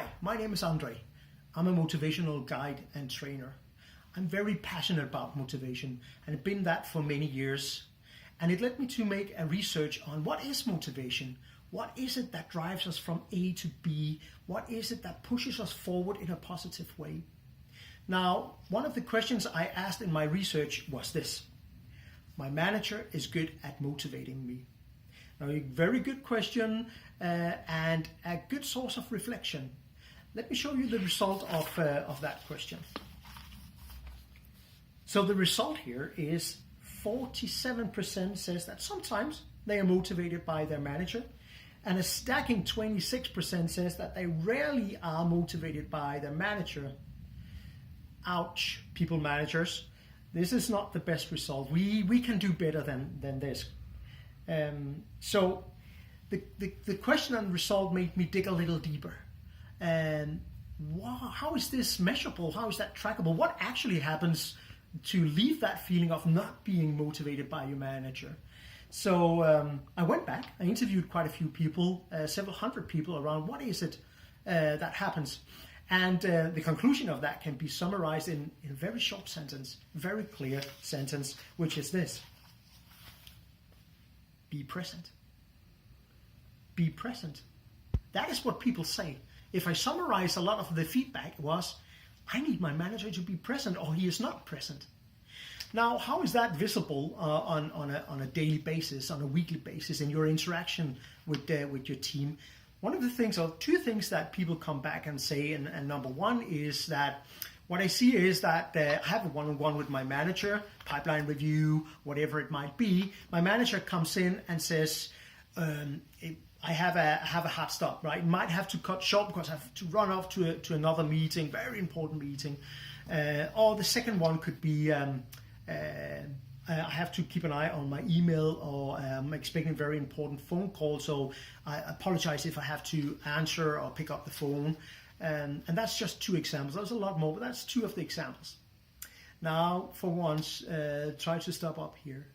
Hi, my name is Andre. I'm a motivational guide and trainer. I'm very passionate about motivation and have been that for many years. And it led me to make a research on what is motivation? What is it that drives us from A to B? What is it that pushes us forward in a positive way? Now, one of the questions I asked in my research was this. My manager is good at motivating me. Now, a very good question and a good source of reflection. Let me show you the result of that question. So the result here is 47% says that sometimes they are motivated by their manager, and a stacking 26% says that they rarely are motivated by their manager. Ouch, people managers. This is not the best result. We can do better than this. So the question and result made me dig a little deeper. And how is this measurable? How is that trackable? What actually happens to leave that feeling of not being motivated by your manager? So I went back, I interviewed quite a few people, several hundred people around what is it that happens. And the conclusion of that can be summarized in a very short sentence, very clear sentence, which is this. Be present. Be present. That is what people say. If I summarize a lot of the feedback was, I need my manager to be present or he is not present. Now, how is that visible on a daily basis, on a weekly basis in your interaction with your team? One of the things, or two things that people come back and say, and number one is that what I see is that I have a one-on-one with my manager, pipeline review, whatever it might be. My manager comes in and says, I have a hard stop, right? Might have to cut short because I have to run off to another meeting, very important meeting. Or the second one could be, I have to keep an eye on my email, or I'm expecting a very important phone call, so I apologize if I have to answer or pick up the phone. And that's just two examples. There's a lot more, but that's two of the examples. Now, for once, try to stop up here.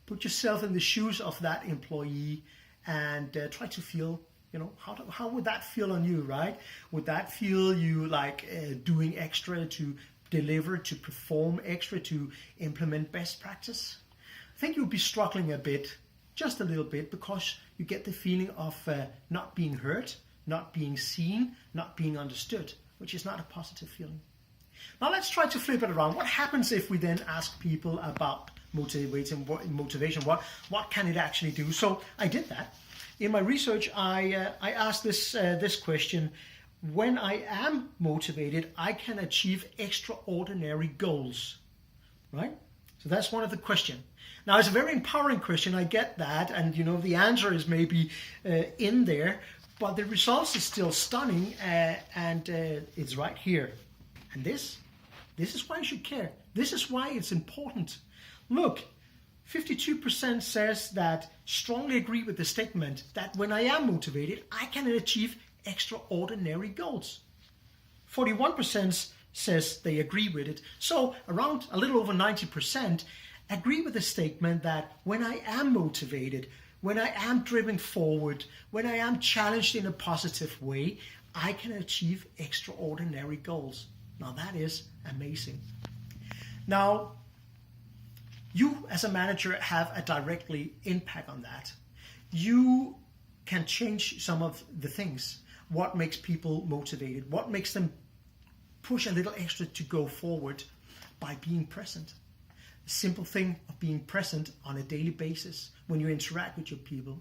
Put yourself in the shoes of that employee and try to feel, how would that feel on you, right? Would that feel you like doing extra to deliver, to perform extra, to implement best practice? I think you'll be struggling a bit, just a little bit, because you get the feeling of not being heard, not being seen, not being understood, which is not a positive feeling. Now let's try to flip it around. What happens if we then ask people about motivation? What can it actually do? So I did that. In my research, I asked this question. When I am motivated, I can achieve extraordinary goals, right? So that's one of the questions. Now, it's a very empowering question. I get that. And, the answer is maybe in there. But the results is still stunning. And it's right here. And this is why you should care. This is why it's important. Look, 52% says that strongly agree with the statement that when I am motivated, I can achieve extraordinary goals. 41% says they agree with it. So around a little over 90% agree with the statement that when I am motivated, when I am driven forward, when I am challenged in a positive way, I can achieve extraordinary goals. Now that is amazing. Now, you as a manager have a directly impact on that. You can change some of the things. What makes people motivated? What makes them push a little extra to go forward? By being present. The simple thing of being present on a daily basis when you interact with your people.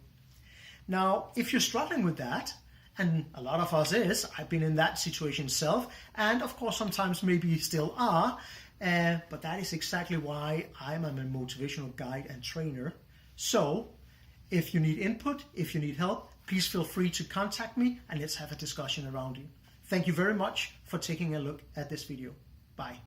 Now, if you're struggling with that, and a lot of us is, I've been in that situation myself, and of course sometimes maybe you still are, but that is exactly why I'm a motivational guide and trainer. So, if you need input, if you need help, please feel free to contact me and let's have a discussion around it. Thank you very much for taking a look at this video. Bye.